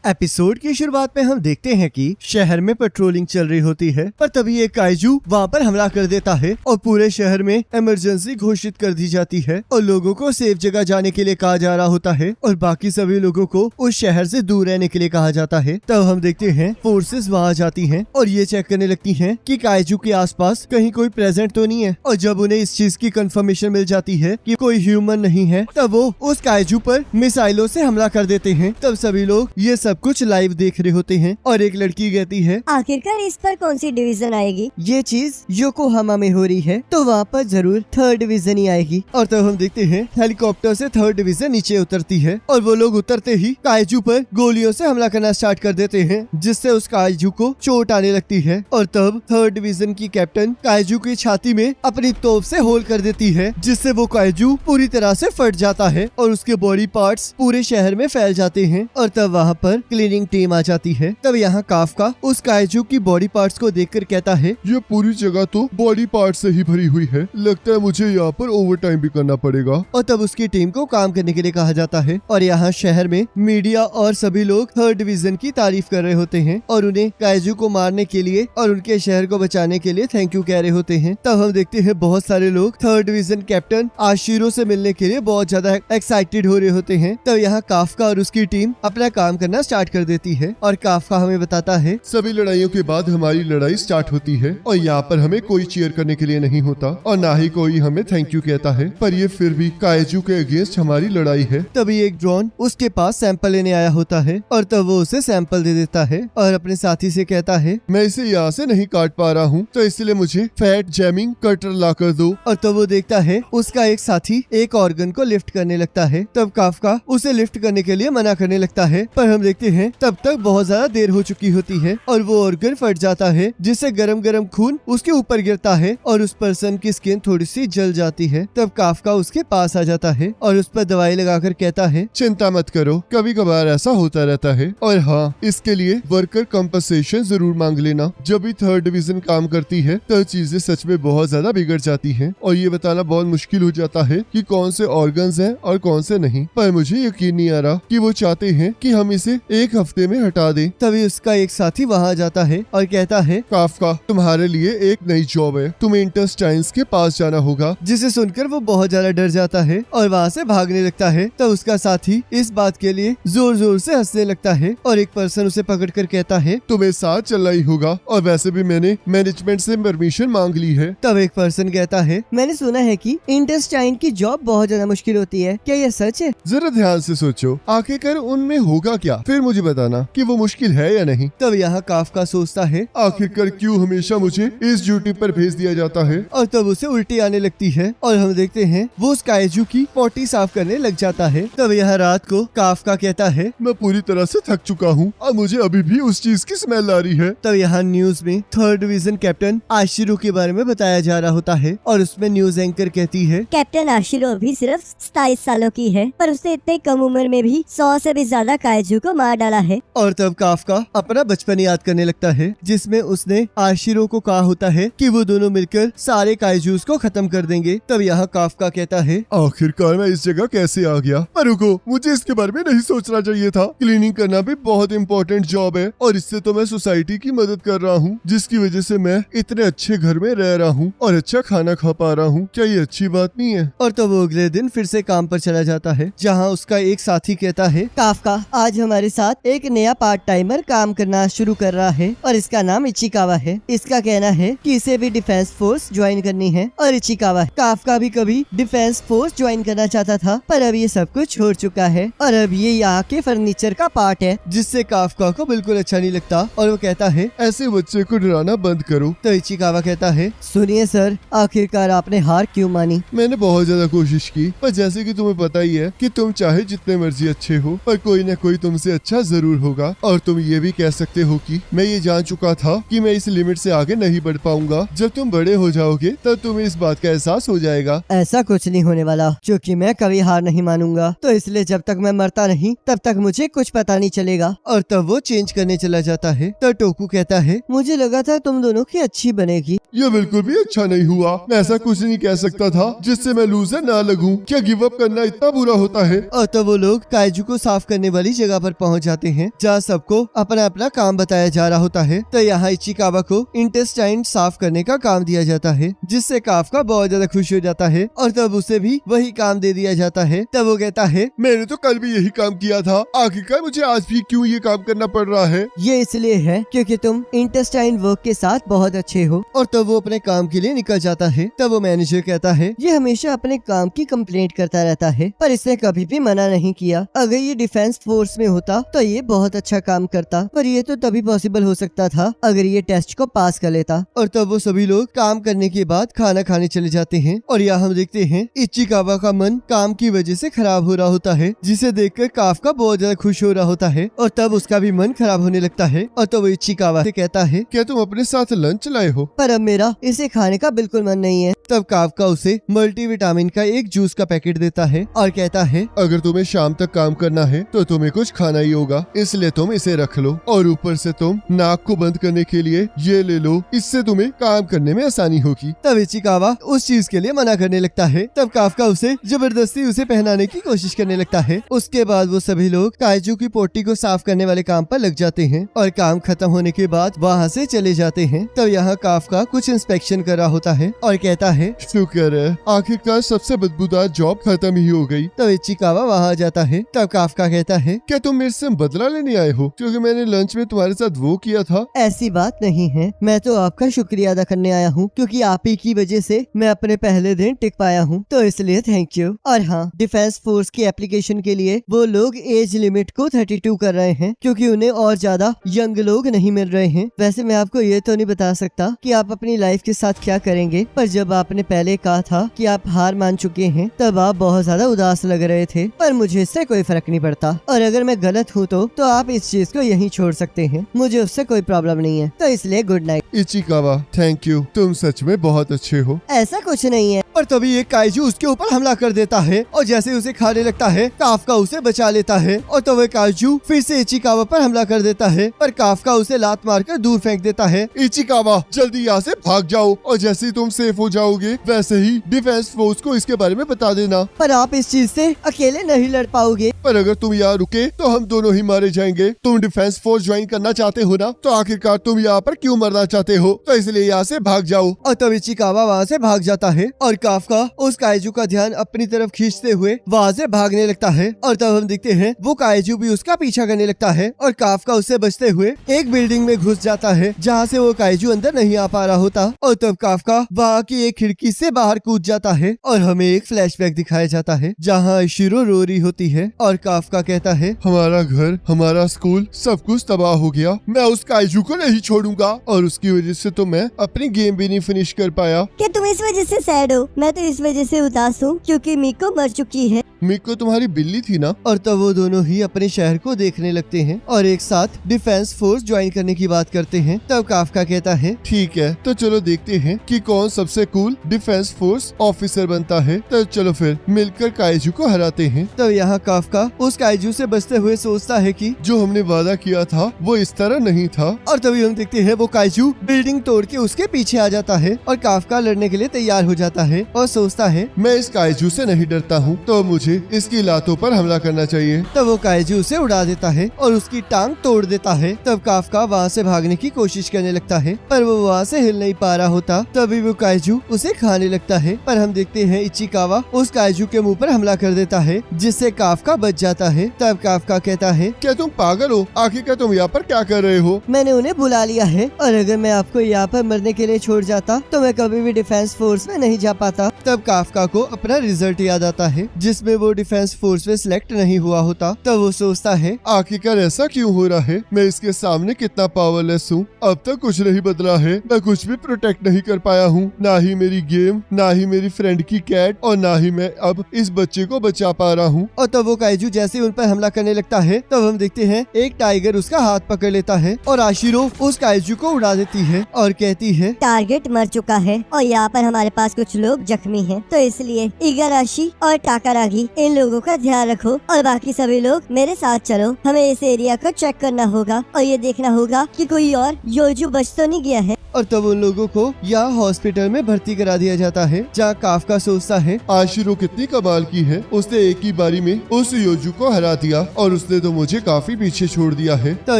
Episode की शुरुआत में हम देखते हैं कि शहर में पेट्रोलिंग चल रही होती है, पर तभी एक काइजू वहाँ पर हमला कर देता है और पूरे शहर में इमरजेंसी घोषित कर दी जाती है और लोगों को सेफ जगह जाने के लिए कहा जा रहा होता है और बाकी सभी लोगों को उस शहर से दूर रहने के लिए कहा जाता है। तब हम देखते हैं फोर्सेस वहाँ जाती हैं और ये चेक करने लगती हैं कि काइजू के आसपास कहीं कोई प्रेजेंट तो नहीं है, और जब उन्हें इस चीज की कंफर्मेशन मिल जाती है कि कोई ह्यूमन नहीं है, तब वो उस काइजू पर मिसाइलों से हमला कर देते हैं। तब सभी लोग ये सब कुछ लाइव देख रहे होते हैं और एक लड़की कहती है, आखिरकार इस पर कौन सी डिवीजन आएगी? ये चीज योकोहामा में हो रही है तो वहाँ पर जरूर 3rd डिवीजन ही आएगी। और तब हम देखते हैं हेलीकॉप्टर से 3rd डिवीजन नीचे उतरती है और वो लोग उतरते ही काइजू पर गोलियों से हमला करना स्टार्ट कर देते हैं, जिससे उस काइजू को चोट आने लगती है। और तब 3rd डिवीजन की कैप्टन काइजू की छाती में अपनी तोप से होल कर देती है, जिससे वो काइजू पूरी तरह से फट जाता है और उसके बॉडी पार्ट्स पूरे शहर में फैल जाते हैं। और तब वहाँ पर क्लीनिंग टीम आ जाती है। तब यहाँ काफका उस काइजू की बॉडी पार्ट्स को देखकर कहता है, ये पूरी जगह तो बॉडी पार्ट से ही भरी हुई है, लगता है मुझे यहाँ पर ओवर टाइम भी करना पड़ेगा। और तब उसकी टीम को काम करने के लिए कहा जाता है और यहाँ शहर में मीडिया और सभी लोग 3rd डिवीजन की तारीफ कर रहे होते हैं और उन्हें काइजू को मारने के लिए और उनके शहर को बचाने के लिए थैंक यू कह रहे होते हैं। तब हम देखते हैं बहुत सारे लोग 3rd डिवीजन कैप्टन आशिरो से मिलने के लिए बहुत ज्यादा एक्साइटेड हो रहे होते हैं। तब यहाँ काफका और उसकी टीम अपना काम करना स्टार्ट कर देती है और काफका हमें बताता है, सभी लड़ाइयों के बाद हमारी लड़ाई स्टार्ट होती है और यहाँ पर हमें कोई चीयर करने के लिए नहीं होता और ना ही कोई हमें थैंक यू कहता है, पर ये फिर भी काइजू के अगेंस्ट हमारी लड़ाई है। तभी एक ड्रोन उसके पास सैंपल लेने आया होता है और तब वो उसे सैंपल दे देता है और अपने साथी से कहता है, मैं इसे यहाँ से नहीं काट पा रहा हूँ, तो इसलिए मुझे फैट जैमिंग कटर ला कर दो। और तब वो देखता है उसका एक साथी एक ऑर्गन को लिफ्ट करने लगता है। तब काफका उसे लिफ्ट करने के लिए मना करने लगता है, पर हम देखते हैं तब तक बहुत ज्यादा देर हो चुकी होती है और वो ऑर्गन फट जाता है, जिससे गरम गरम खून उसके ऊपर गिरता है और उस पर्सन की स्किन थोड़ी सी जल जाती है। तब काफका उसके पास आ जाता है और उस पर दवाई लगाकर कहता है, चिंता मत करो, कभी कभार ऐसा होता रहता है, और हाँ, इसके लिए वर्कर कंपनसेशन जरूर मांग लेना। जब भी 3rd डिवीजन काम करती है तो चीजें सच में बहुत ज्यादा बिगड़ जाती हैं और ये बताना बहुत मुश्किल हो जाता है कि कौन से ऑर्गन्स हैं और कौन से नहीं। पर मुझे यकीन नहीं आ रहा कि वो चाहते हैं कि हम इसे 1 हफ्ते में हटा दें। तभी उसका एक साथी वहाँ जाता है और कहता है, काफका, तुम्हारे लिए एक नई जॉब है, तुम्हें इंटेस्टाइन्स के पास जाना होगा। जिसे सुनकर वो बहुत ज्यादा डर जाता है और वहाँ से भागने लगता है। तब उसका साथी इस बात के लिए जोर जोर से हंसने लगता है और एक पर्सन उसे पकड़कर कहता है, तुम्हें साथ चलना ही होगा, और वैसे भी मैंने मैनेजमेंट से परमिशन मांग ली है। तब एक पर्सन कहता है, मैंने सुना है कि इंटेस्टाइन की जॉब बहुत ज्यादा मुश्किल होती है, क्या ये सच है? जरा ध्यान से सोचो, आखिरकार उनमें होगा क्या, फिर मुझे बताना कि वो मुश्किल है या नहीं। तब यहाँ काफका सोचता है, आखिरकार क्यों हमेशा मुझे इस ड्यूटी पर भेज दिया जाता है। और तब उसे उल्टी आने लगती है और हम देखते हैं वो उस काइजू की पोटी साफ करने लग जाता है। तब यहाँ रात को काफका कहता है, मैं पूरी तरह से थक चुका हूँ और मुझे अभी भी उस चीज की स्मेल आ रही है। तब यहाँ न्यूज में 3rd डिवीजन कैप्टन आशिरो के बारे में बताया जा रहा होता है और उसमें न्यूज एंकर कहती है, कैप्टन आशिरो अभी सिर्फ 27 सालों की है, पर उसने इतने कम उम्र में भी 100 से भी ज्यादा काइजू को मार डाला है। और तब काफका अपना बचपन याद करने लगता है, जिसमें उसने आशिरो को कहा होता है कि वो दोनों मिलकर सारे काइजूस को खत्म कर देंगे। तब यहाँ काफका कहता है, आखिरकार मैं इस जगह कैसे आ गया, पर रुको, मुझे इसके बारे में नहीं सोचना चाहिए था। क्लीनिंग करना भी बहुत इम्पोर्टेंट जॉब है और इससे तो मैं सोसाइटी की मदद कर रहा हूँ, जिसकी वजह से मैं इतने अच्छे घर में रह रहा हूँ और अच्छा खाना खा पा रहा हूँ। क्या ये अच्छी बात नहीं है? और तब वो अगले दिन फिर से काम पर चला जाता है, जहाँ उसका एक साथी कहता है, काफका आज हमारे साथ एक नया पार्ट टाइमर काम करना शुरू कर रहा है और इसका नाम इचिकावा है। इसका कहना है कि इसे भी डिफेंस फोर्स ज्वाइन करनी है और इचिकावा काफका भी कभी डिफेंस फोर्स ज्वाइन करना चाहता था, पर अब ये सब कुछ छोड़ चुका है और अब ये यहाँ के फर्नीचर का पार्ट है, जिससे काफका को बिल्कुल अच्छा नहीं लगता और वो कहता है, ऐसे बच्चे को डराना बंद करो। तो इचिकावा कहता है, सुनिए सर, आखिरकार आपने हार क्यों मानी? मैंने बहुत ज्यादा कोशिश की, पर जैसे कि तुम्हें पता ही है कि तुम चाहे जितने मर्जी अच्छे हो, पर कोई न कोई तुमसे अच्छा जरूर होगा। और तुम ये भी कह सकते हो कि मैं ये जान चुका था कि मैं इस लिमिट से आगे नहीं बढ़ पाऊंगा। जब तुम बड़े हो जाओगे तब तुम्हें इस बात का एहसास हो जाएगा। ऐसा कुछ नहीं होने वाला, क्योंकि मैं कभी हार नहीं मानूंगा, तो इसलिए जब तक मैं मरता नहीं तब तक मुझे कुछ पता नहीं चलेगा। और तब वो चेंज करने चला जाता है। तो टोकू कहता है, मुझे लगा था तुम दोनों की अच्छी बनेगी। ये बिल्कुल भी अच्छा नहीं हुआ। मैं ऐसा कुछ नहीं कह सकता था जिससे मैं लूजर ना लगूं। क्या गिव अप करना इतना बुरा होता है? और तब वो लोग काइजू को साफ करने वाली जगह पर पहुंच पहुंच जाते हैं जहाँ सबको अपना अपना काम बताया जा रहा होता है। तो यहाँ इचिकावा को इंटेस्टाइन साफ करने का काम दिया जाता है, जिससे काफका बहुत ज्यादा खुश हो जाता है और तब उसे भी वही काम दे दिया जाता है। तब वो कहता है, मैंने तो कल भी यही काम किया था, आखिरकार मुझे आज भी क्यों ये काम करना पड़ रहा है? ये इसलिए है क्योंकि तुम इंटेस्टाइन वर्क के साथ बहुत अच्छे हो। और तब वो अपने काम के लिए निकल जाता है। तब वो मैनेजर कहता है, ये हमेशा अपने काम की कंप्लेंट करता रहता है, पर इसने कभी भी मना नहीं किया। अगर ये डिफेंस फोर्स में होता तो ये बहुत अच्छा काम करता, पर ये तो तभी पॉसिबल हो सकता था अगर ये टेस्ट को पास कर लेता। और तब वो सभी लोग काम करने के बाद खाना खाने चले जाते हैं। और यहाँ हम देखते हैं इचिकावा का मन काम की वजह से खराब हो रहा होता है, जिसे देखकर काफका बहुत ज्यादा खुश हो रहा होता है। और तब उसका भी मन खराब होने लगता है। और तब वो इचिकावा से कहता है, क्या तुम अपने साथ लंच लाए हो? पर अब मेरा इसे खाने का बिल्कुल मन नहीं है। तब काफका उसे मल्टीविटामिन का एक जूस का पैकेट देता है और कहता है, अगर तुम्हें शाम तक काम करना है तो तुम्हें कुछ खाना ही होगा, इसलिए तुम इसे रख लो। और ऊपर से तुम नाक को बंद करने के लिए ये ले लो, इससे तुम्हें काम करने में आसानी होगी। तब इचिकावा उस चीज के लिए मना करने लगता है। तब काफका उसे जबरदस्ती उसे पहनाने की कोशिश करने लगता है। उसके बाद वो सभी लोग काइजू की पोटी को साफ करने वाले काम पर लग जाते हैं और काम खत्म होने के बाद वहाँ से चले जाते हैं। तब यहाँ काफका कुछ इंस्पेक्शन कर रहा होता है और कहता है, शुक्र है आखिरकार सबसे बदबूदार जॉब खत्म ही हो गई। तब इचिकावा वहाँ जाता है। तब काफका कहता है, क्या तुम मेरे से बदला लेने आए हो क्योंकि मैंने लंच में तुम्हारे साथ वो किया था? ऐसी बात नहीं है, मैं तो आपका शुक्रिया अदा करने आया हूँ क्योंकि आप ही की वजह से मैं अपने पहले दिन टिक पाया हूँ, तो इसलिए थैंक यू। और हाँ, डिफेंस फोर्स की एप्लीकेशन के लिए वो लोग एज लिमिट को 32 कर रहे हैं क्योंकि उन्हें और ज्यादा यंग लोग नहीं मिल रहे हैं। वैसे मैं आपको ये तो नहीं बता सकता कि आप अपनी लाइफ के साथ क्या करेंगे, पर जब आपने पहले कहा था कि आप हार मान चुके हैं तब आप बहुत ज्यादा उदास लग रहे थे, पर मुझे इससे कोई फर्क नहीं पड़ता। और अगर मैं गलत हूँ तो आप इस चीज को यहीं छोड़ सकते हैं, मुझे उससे कोई प्रॉब्लम नहीं है। तो इसलिए good night. Ichikawa thank you, तुम सच में बहुत अच्छे हो। ऐसा कुछ नहीं है। और तभी एक काइजू उसके ऊपर हमला कर देता है और जैसे उसे खाने लगता है काफका उसे बचा लेता है। और तो वह काइजू फिर से इचिकावा पर हमला कर देता है, पर काफका उसे लात मारकर दूर फेंक देता है। इचिकावा जल्दी यहाँ से भाग जाओ और जैसे ही तुम सेफ हो जाओगे वैसे ही डिफेंस फोर्स को इसके बारे में बता देना। पर आप इस चीज से अकेले नहीं लड़ पाओगे। पर अगर तुम यहाँ रुके तो हम दोनों ही मारे जाएंगे। तुम डिफेंस फोर्स ज्वाइन करना चाहते हो ना, तो आखिरकार तुम यहाँ पर क्यों मरना चाहते हो? तो इसलिए यहाँ से भाग जाओ। और तब इचिकावा वहाँ से भाग जाता है और काफका उस काइजू का ध्यान अपनी तरफ खींचते हुए वहाँ से भागने लगता है। और तब हम देखते हैं वो काइजू भी उसका पीछा करने लगता है और काफका उससे बचते हुए एक बिल्डिंग में घुस जाता है जहाँ से वो काइजू अंदर नहीं आ पा रहा होता। और तब काफका वहाँ की एक खिड़की से बाहर कूद जाता है और हमें एक फ्लैशबैक दिखाया जाता है जहाँ शिरो रो रही होती है और काफका कहता है, हमारा घर, हमारा स्कूल, सब कुछ तबाह हो गया। मैं उस काइजू को नहीं छोड़ूंगा और उसकी वजह से तो मैं अपनी गेम भी नहीं फिनिश कर पाया। क्या तुम इस वजह से सैड हो? मैं तो इस वजह से उदास हूँ क्योंकि मिको मर चुकी है। मिको तुम्हारी बिल्ली थी ना? और तब वो दोनों ही अपने शहर को देखने लगते हैं और एक साथ डिफेंस फोर्स ज्वाइन करने की बात करते हैं। तब काफका कहता है, ठीक है तो चलो देखते हैं कि कौन सबसे कूल डिफेंस फोर्स ऑफिसर बनता है। तो चलो फिर मिलकर काइजू को हराते हैं। तब यहाँ काफका उस काइजू से बचते हुए सोचता है कि जो हमने वादा किया था वो इस तरह नहीं था। और तभी हम देखते हैं वो काइजू बिल्डिंग तोड़ के उसके पीछे आ जाता है और काफका लड़ने के लिए तैयार हो जाता है और सोचता है, मैं इस काइजू से नहीं डरता हूँ, तो मुझे इसकी लातों पर हमला करना चाहिए। तब वो काइजू उसे उड़ा देता है और उसकी टांग तोड़ देता है। तब काफका वहाँ से भागने की कोशिश करने लगता है पर वो वहाँ से हिल नहीं पा रहा होता। तभी वो काइजू उसे खाने लगता है, पर हम देखते हैं इचिकावा उस काइजू के मुंह पर हमला कर देता है जिससे काफका बच जाता है। तब काफका कहता है, क्या तुम पागल हो? आखिरकार तुम यहाँ पर क्या कर रहे हो? मैंने उन्हें बुला लिया है और अगर मैं आपको यहाँ पर मरने के लिए छोड़ जाता तो मैं कभी भी डिफेंस फोर्स में नहीं जा पाता। तब काफका को अपना रिजल्ट याद आता है जिसमें वो डिफेंस फोर्स में सिलेक्ट नहीं हुआ होता। तब वो सोचता है, आखिरकार ऐसा क्यों हो रहा है? मैं इसके सामने कितना पावरलेस हूँ। अब तक कुछ नहीं बदला है, मैं कुछ भी प्रोटेक्ट नहीं कर पाया हूँ, ना ही मेरी गेम, ना ही मेरी फ्रेंड की कैट और ना ही मैं अब इस बच्चे को बचा पा रहा हूँ। और तब वो काइजू जैसे उन पर हमला करने लगता है तब हम देखते हैं एक टाइगर उसका हाथ पकड़ लेता है और आशिरो उस काइजू को उड़ा देती है और कहती है, टारगेट मर चुका है और यहाँ पर हमारे पास कुछ लोग जख्मी हैं, तो इसलिए इगाराशी और टाकारागी इन लोगों का ध्यान रखो और बाकी सभी लोग मेरे साथ चलो। हमें इस एरिया को चेक करना होगा और ये देखना होगा कि कोई और योजू बच तो नहीं गया है। और तब उन लोगों को यहाँ हॉस्पिटल में भर्ती करा दिया जाता है, जहाँ काफका सोचता है आशिरो कितनी कमाल की है, उसने एक ही बारी में उस योजू को हरा दिया और उसने तो मुझे काफी पीछे छोड़ दिया है। तो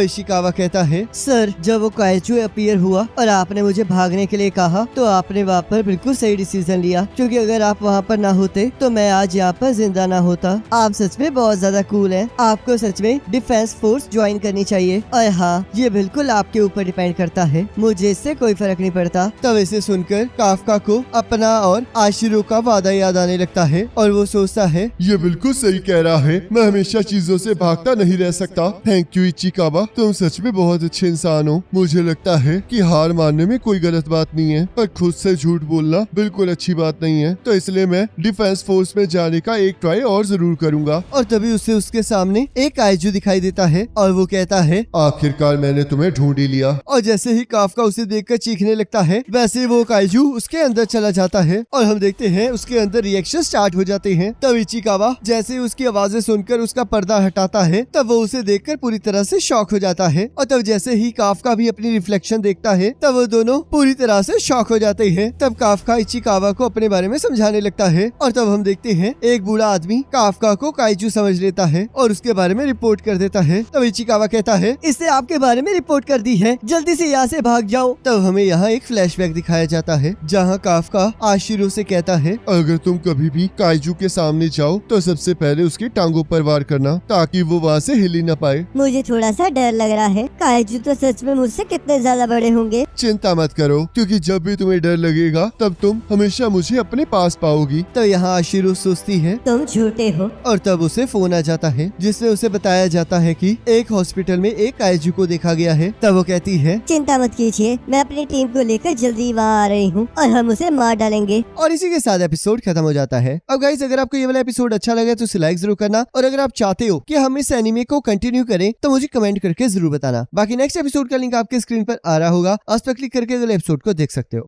इशिकावा कहता है सर, जब वो काइजू अपीयर हुआ और आपने मुझे भागने के लिए कहा तो आपने वहाँ पर बिल्कुल सही डिसीजन लिया, क्योंकि अगर आप वहाँ पर ना होते तो मैं आज यहाँ पर जिंदा ना होता। आप सच में बहुत ज्यादा कूल हैं। आपको सच में डिफेंस फोर्स ज्वाइन करनी चाहिए। और हाँ, ये बिल्कुल आपके ऊपर डिपेंड करता है, मुझे इससे कोई फर्क नहीं पड़ता। तब इसे सुनकर काफका को अपना और आशिरो का वादा याद आने लगता है और वो सोचता है ये बिल्कुल सही कह रहा है, मैं हमेशा चीजों से भागता नहीं रह सकता। थैंक यू इचिकावा, तुम सच में बहुत अच्छे इंसान हो। मुझे लगता है कि हार मानने में कोई गलत बात नहीं है, पर खुद से झूठ बोलना बिल्कुल अच्छी बात नहीं है, तो इसलिए मैं डिफेंस फोर्स में जाने का एक ट्राई और जरूर करूंगा। और तभी उसे उसके सामने एक काइजू दिखाई देता है और वो कहता है आखिरकार मैंने तुम्हें ढूंढ ही लिया। और जैसे ही काफका उसे देखकर चीखने लगता है, वैसे वो काइजू उसके अंदर चला जाता है और हम देखते हैं उसके अंदर रिएक्शन स्टार्ट हो जाते हैं। तब इचिकावा जैसे ही उसकी आवाजें सुनकर उसका पर्दा हटाता है, तब वो उसे देखकर पूरी तरह से शॉक हो जाता है। और तब जैसे ही काफका भी अपनी रिफ्लेक्शन देखता है, तब वो दोनों पूरी तरह से शॉक हो जाते हैं। तब काफका इचिकावा को अपने बारे में समझाने लगता है और तब हम देखते हैं एक बूढ़ा आदमी काफका को काइजू समझ लेता है और उसके बारे में रिपोर्ट कर देता है। तब इचिकावा कहता है इसने आपके बारे में रिपोर्ट कर दी है, जल्दी से यहाँ से भाग जाओ। तब हमें यहाँ एक फ्लैशबैक दिखाया जाता है, जहाँ काफका आशिरो से कहता है अगर तुम कभी भी काइजू के सामने जाओ तो सबसे पहले उसकी टांगों पर वार करना, ताकि वो वहाँ से हिल ही न पाए। मुझे थोड़ा सा डर लग रहा है, काइजू तो सच में मुझसे कितने ज्यादा बड़े होंगे। चिंता मत करो, क्योंकि जब भी तुम्हें डर लगेगा तब तुम हमेशा मुझे अपने पास पाओगी। तो यहाँ आशिरो सोचती है तुम झूठे हो। और तब उसे फोन आ जाता है, जिसमें उसे बताया जाता है कि एक हॉस्पिटल में एक काइजू को देखा गया है। तब वो कहती है चिंता मत कीजिए, मैं अपनी टीम को लेकर जल्दी वहाँ आ रही हूँ और हम उसे मार डालेंगे। और इसी के साथ एपिसोड खत्म हो जाता है। अब गाइस, अगर आपको ये वाला एपिसोड अच्छा लगा तो उसे लाइक जरूर करना, और अगर आप चाहते हो कि हम इस एनिमे को कंटिन्यू करें तो मुझे कमेंट करके जरूर बताना। बाकी नेक्स्ट एपिसोड का लिंक आपके स्क्रीन पर आ रहा होगा, उस पर क्लिक करके अगले एपिसोड को देख सकते हो।